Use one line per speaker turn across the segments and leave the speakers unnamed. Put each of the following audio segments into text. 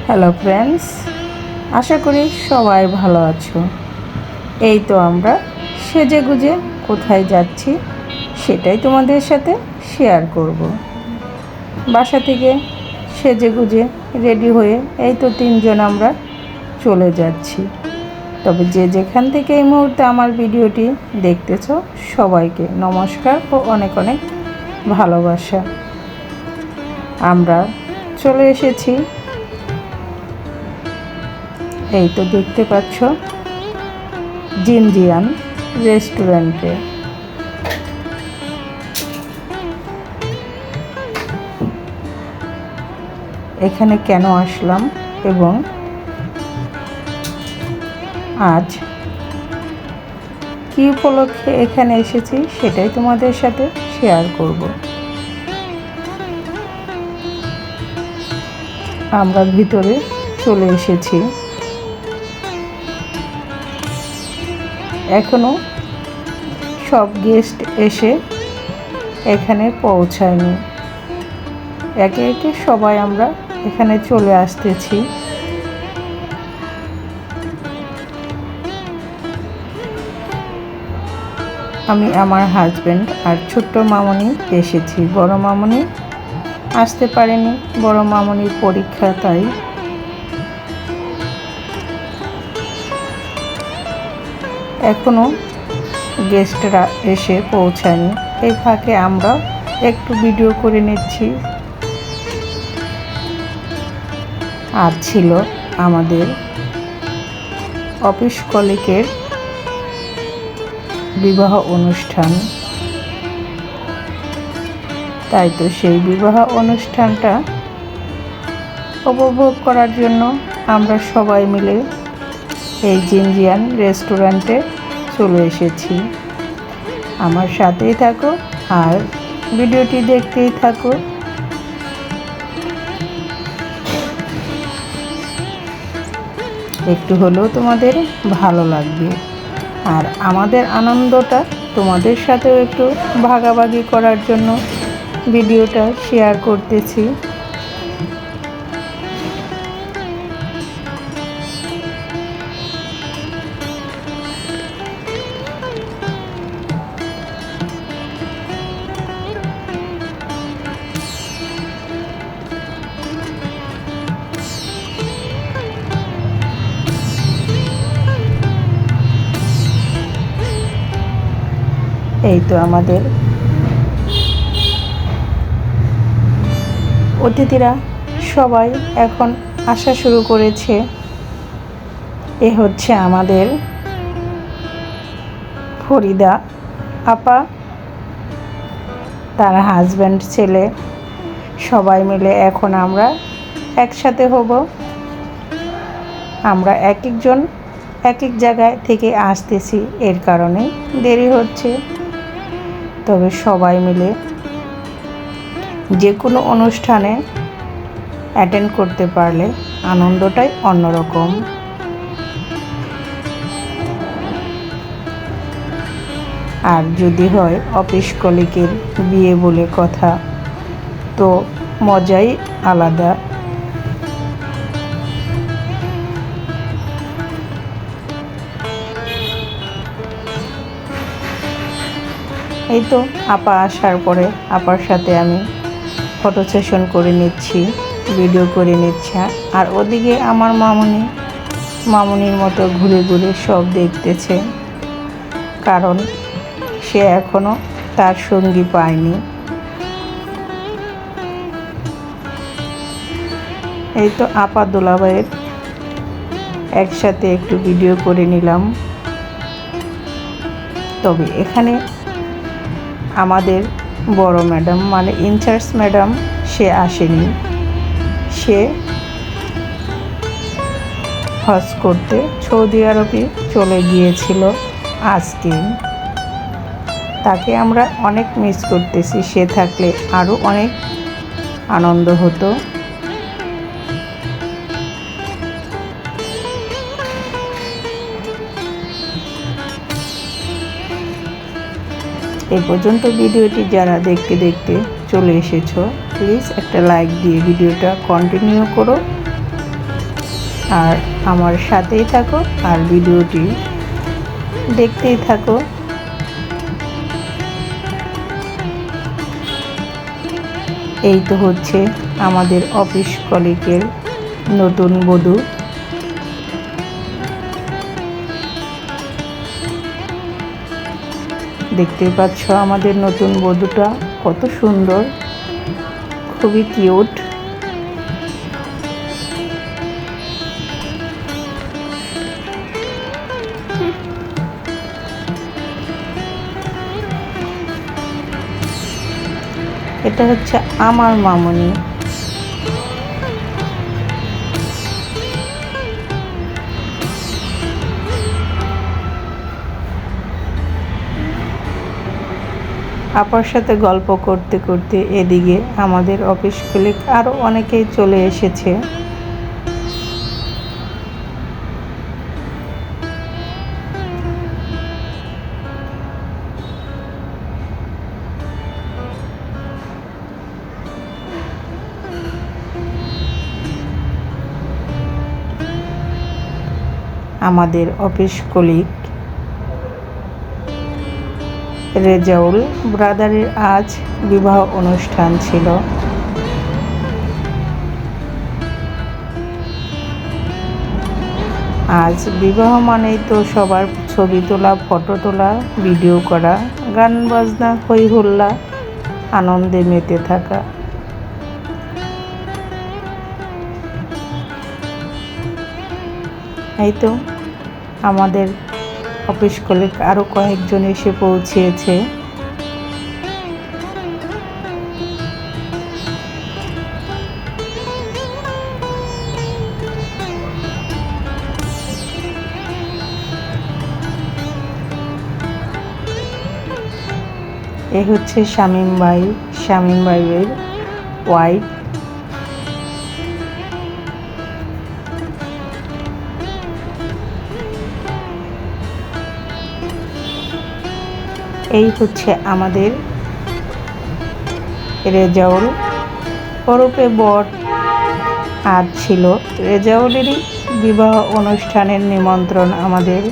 Hello friends, আশা করি সবাই ভালো আছো। এই তো আমরা সেজেগুজে কোথায় যাচ্ছি সেটাই তোমাদের সাথে শেয়ার করব। বাসা থেকে সেজেগুজে রেডি হয়ে এই তো তিনজন আমরা চলে যাচ্ছি। তবে যে যেখান থেকে এই মুহূর্তে আমার ভিডিওটি দেখতেছ সবাইকে নমস্কার ও অনেক অনেক ভালোবাসা। আমরা চলে এসেছি, এই তো দেখতে পাচ্ছ, জিনজিয়ান রেস্টুরেন্টে। এখানে কেন আসলাম এবং আজ কী উপলক্ষে এখানে এসেছি সেটাই তোমাদের সাথে শেয়ার করব। আমরা ভিতরে চলে এসেছি, এখনো সব গেস্ট এসে এখানে পৌঁছায়নি। একে একে সবাই আমরা এখানে চলে আসতেছি। আমি, আমার হাজব্যান্ড আর ছোট্ট মামনি এসেছি। বড় মামনি আসতে পারেনি, বড় মামনির পরীক্ষা, তাই এখনো গেস্টরা এসে পৌঁছায়নি। এই ফাঁকে আমরা একটু ভিডিও করে নিচ্ছি। আর ছিল আমাদের অফিস কলিগের বিবাহ অনুষ্ঠান, তাই তো সেই বিবাহ অনুষ্ঠানটা উপভোগ করার জন্য আমরা সবাই মিলে এই জিনজিয়ান রেস্টুরেন্টে চলে এসেছি। আমার সাথেই থাকো আর ভিডিওটি দেখতেই থাকো। একটু হলেও তোমাদের ভালো লাগবে আর আমাদের আনন্দটা তোমাদের সাথেও একটু ভাগাভাগি করার জন্য ভিডিওটা শেয়ার করতেছি। এই তো আমাদের অতিথিরা সবাই এখন আসা শুরু করেছে। এ হচ্ছে আমাদের ফরিদা আপা, তার হাজব্যান্ড, ছেলে, সবাই মিলে এখন আমরা একসাথে হব। আমরা এক একজন এক এক জায়গায় থেকে আসতেছি, এর কারণে দেরি হচ্ছে। তবে সবাই মিলে যে কোনো অনুষ্ঠানে অ্যাটেন্ড করতে পারলে আনন্দটাই অন্যরকম। আর যদি হয় অফিস কলিগের বিয়ে বলে কথা, তো মজাই আলাদা। এই তো আপা আসার পরে আপার সাথে আমি ফটো সেশন করে নিচ্ছি, ভিডিও করে নিচ্ছি। আর ওদিকে আমার মামনির মতো ঘুরে ঘুরে সব দেখতেছে, কারণ সে এখনো তার সঙ্গী পায়নি। এই তো আপা দুলাভাইয়ের একসাথে একটু ভিডিও করে নিলাম। তবে এখানে আমাদের বড় ম্যাডাম, মানে ইনচার্জ ম্যাডাম, সে আসেনি। সে হজ করতে সৌদি আরবে চলে গিয়েছিল আজকে। তাকে আমরা অনেক মিস করতেছি, সে থাকলে আরও অনেক আনন্দ হতো। এই পর্যন্ত ভিডিওটি যারা দেখতে দেখতে চলে এসেছো, প্লিজ একটা লাইক দিয়ে ভিডিওটা কন্টিনিউ করো। আর আমার সাথেই থাকো আর ভিডিওটি দেখতেই থাকো। এই তো হচ্ছে আমাদের অফিস কলিগের নতুন বধূ। দেখতেই পাচ্ছ আমাদের নতুন বধূটা কত সুন্দর, খুবই কিউট। এটা হচ্ছে আমার মামুনি। আপার সাথে গল্প করতে করতে এদিকে আমাদের অফিস কলিগ আরও অনেকেই চলে এসেছে। আমাদের অফিস কলিগ রেজাউল ব্রাদারের আজ বিবাহ অনুষ্ঠান ছিল। আজ বিবাহ মানেই তো সবার ছবি তোলা, ফটো তোলা, ভিডিও করা, গান বাজনা, হই হুল্লা, আনন্দে মেতে থাকা। এই তো আমাদের অফিস কলিগ আরও কয়েকজন এসে পৌঁছেছে। এ হচ্ছে শামীম ভাইয়ের ওয়াইফ। এই হচ্ছে আমাদের রেজাউল ওরফে বর। আজ ছিল রেজাউলেরই বিবাহ অনুষ্ঠানের নিমন্ত্রণ আমাদের।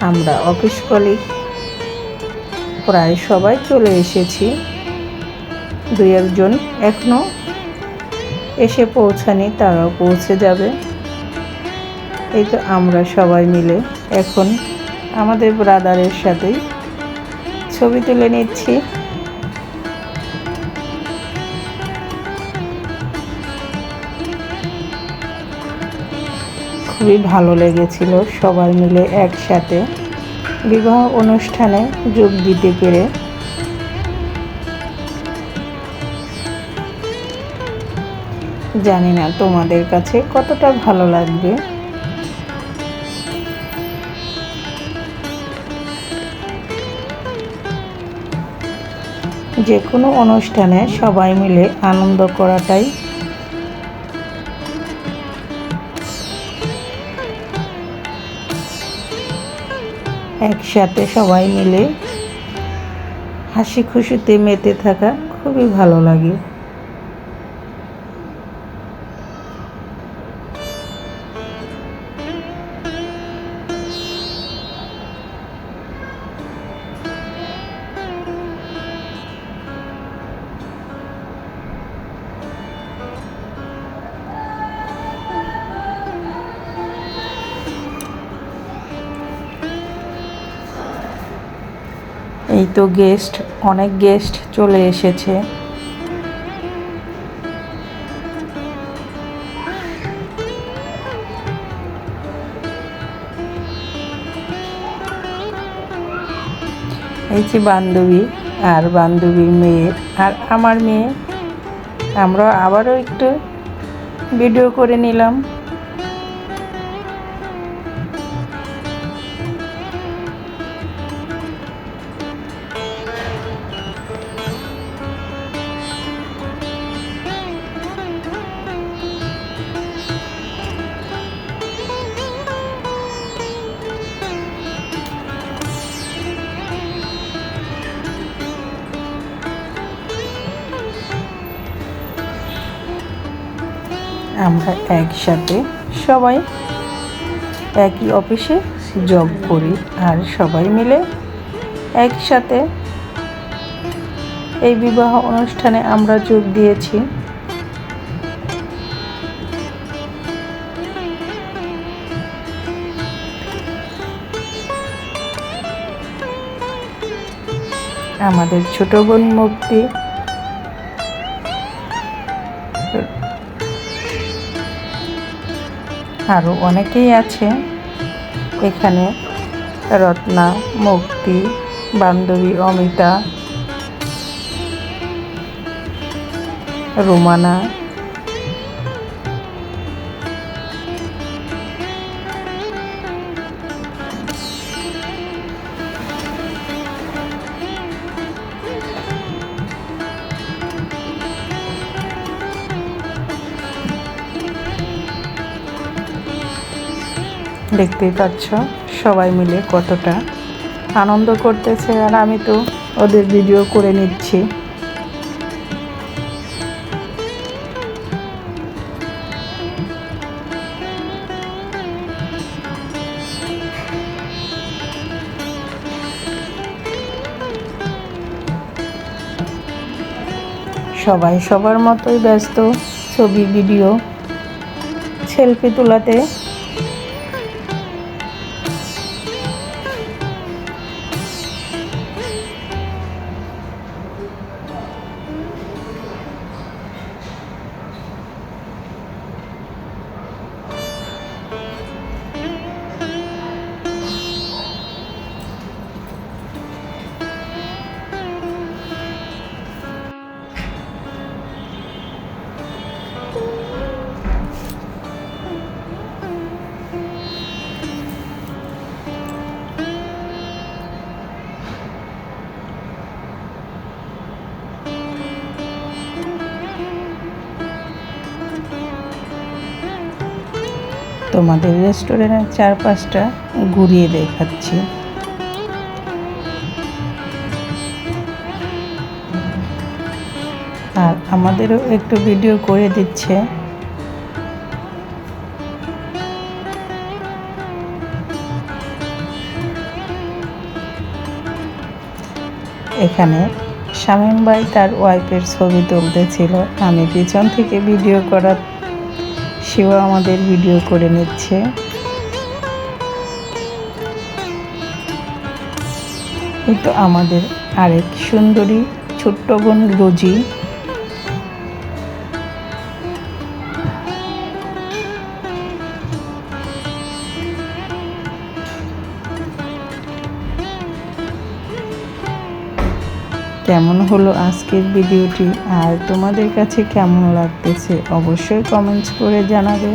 আমরা অফিস কলিগ প্রায় সবাই চলে এসেছি, দুই একজন এখনো এসে পৌঁছানি, তারাও পৌঁছে যাবে। এই তো আমরা সবাই মিলে এখন আমাদের ব্রাদারের সাথেই ছবি তুলে নিচ্ছি। খুবই ভালো লেগেছিল সবাই মিলে একসাথে বিবাহ অনুষ্ঠানে যোগ দিতে পেরে। জানি না তোমাদের কাছে কতটা ভালো লাগবে। যে কোনো অনুষ্ঠানে সবাই মিলে আনন্দ করাটাই একসাথে সবাই মিলে হাসি খুশিতে মেতে থাকা খুবই ভালো লাগে। এই তো অনেক গেস্ট চলে এসেছে। এই যে বান্ধবী আর বান্ধবীর মেয়ে আর আমার মেয়ে, আমরা আবারও একটু ভিডিও করে নিলাম। আমরা একসাথে সবাই একই অফিসে জব করি আর সবাই মিলে একসাথে এই বিবাহ অনুষ্ঠানে আমরা যোগ দিয়েছি। আমাদের ছোট বোন মুক্তি, আরও অনেকেই আছে এখানে, রত্না, মুক্তি, বান্ধবী অমিতা, রোমানা, দেখতেই পাচ্ছ সবাই মিলে কতটা আনন্দ করতেছে, আর আমি তো ওদের ভিডিও করে নিচ্ছি। সবাই সবার মতোই ব্যস্ত ছবি, ভিডিও, সেলফি তোলাতে। তোমাদের রেস্টুরেন্টের চারপাশটা ঘুরিয়ে দেখাচ্ছি। আর আমাদেরও একটু ভিডিও করে দিচ্ছে। এখানে শামীম ভাই তার ওয়াইফের ছবি তুলতেছিল, আমি পিছন থেকে ভিডিও করার, সেও আমাদের ভিডিও করে নিচ্ছে। এই তো আমাদের আরেক সুন্দরী ছোট্ট বোন রোজি। কেমন হলো আজকের ভিডিওটি, আর তোমাদের কাছে কেমন লাগতেছে অবশ্যই কমেন্টস করে জানাবে।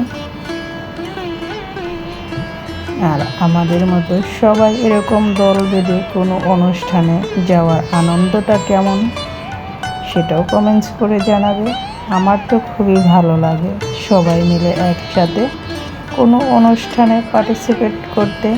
আর আমাদের মতো সবাই এরকম দল বেঁধে কোনো অনুষ্ঠানে যাওয়ার আনন্দটা কেমন সেটাও কমেন্টস করে জানাবে। আমার তো খুবই ভালো লাগে সবাই মিলে একসাথে কোনো অনুষ্ঠানে পার্টিসিপেট করতে।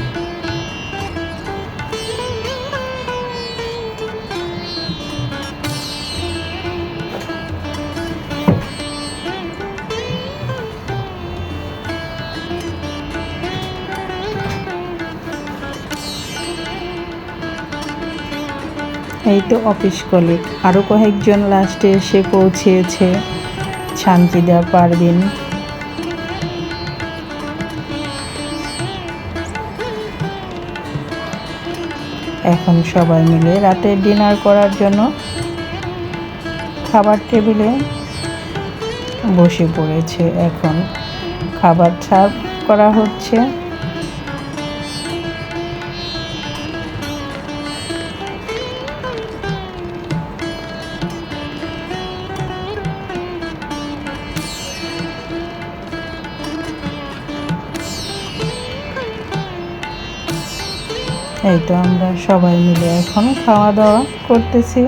এই তো অফিস কলিগ, আরও কয়েকজন লাস্টে এসে পৌঁছেছে, শান্তিদা, পারবিন। এখন সবাই মিলে রাতে ডিনার করার জন্য খাবার টেবিলে বসে পড়েছে। এখন খাবার সার্ভ করা হচ্ছে। এই তো আমরা সবাই মিলে এখন খাওয়া দাওয়া করতেছি।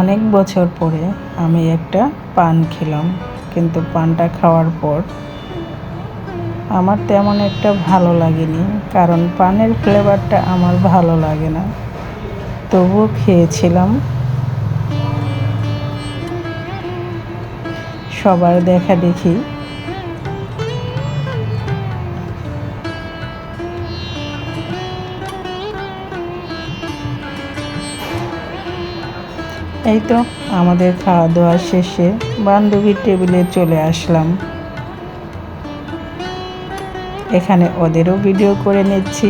অনেক বছর পরে আমি একটা পান খেলাম, কিন্তু পানটা খাওয়ার পর আমার তেমন একটা ভালো লাগেনি, কারণ পানের ফ্লেভারটা আমার ভালো লাগে না। তবুও খেয়েছিলাম। সবার দেখা দেখি এই তো আমাদের খাওয়া দাওয়া শেষে বান্ধবীর টেবিলে চলে আসলাম। এখানে ওদেরও ভিডিও করে নিচ্ছি।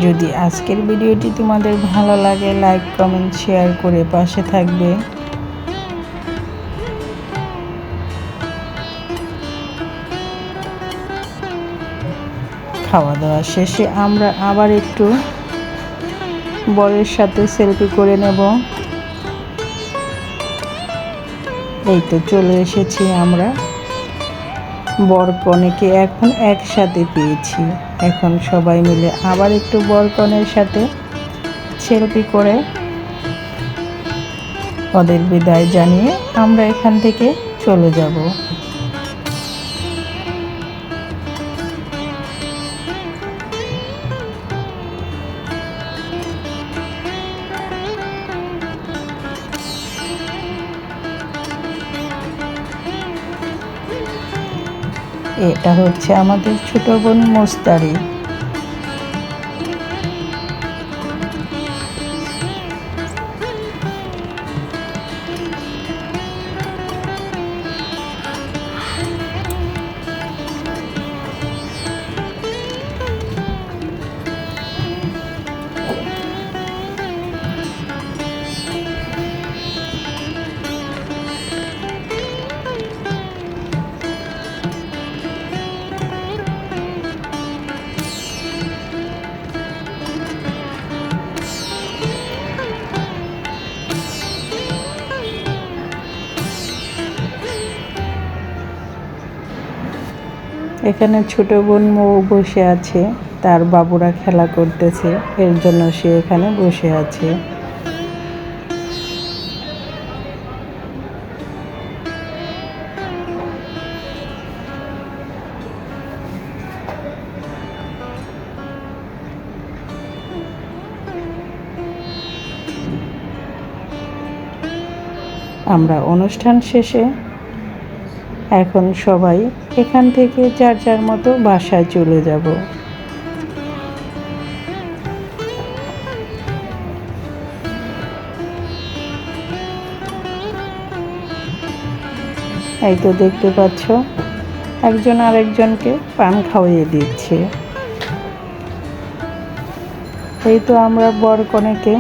যদি আজকের ভিডিওটি তোমাদের ভালো লাগে, লাইক কমেন্ট শেয়ার করে পাশে থাকবে। খাওয়া দাওয়া শেষে আমরা আবার একটু বরের সাথে সেলফি করে নেব। এই তো চলে এসেছি আমরা। বর কনেকে এখন একসাথে পেয়েছি। এখন সবাই মিলে আবার একটু বর কনের সাথে সেলফি করে ওদের বিদায় জানিয়ে আমরা এখান থেকে চলে যাব। এটা হচ্ছে আমাদের ছোট বোন মোস্তারি। এখানে ছোট বোন মৌ বসে আছে, তার বাবুরা খেলা করতেছে, এর জন্য সে এখানে বসে আছে। আমরা অনুষ্ঠান শেষে এখন সবাই এখান থেকে যার যার মতো বাসায় চলে যাব। এই তো দেখতে পাচ্ছ একজন আরেকজনকে পান খাওয়িয়ে দিচ্ছে। এই তো আমরা বর কনেকে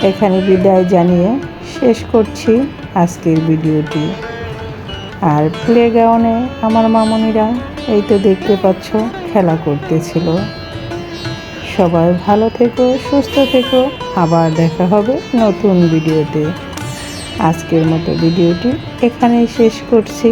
এখানে বিদায় জানিয়ে শেষ করছি আজকের ভিডিওটি। আর প্লেগ্রাউন্ডে আমার মামনিরা এই তো দেখতে পাচ্ছ খেলা করতেছিল। সবাই ভালো থেকো, সুস্থ থেকো, আবার দেখা হবে নতুন ভিডিওতে। আজকের মতো ভিডিওটি এখানেই শেষ করছি।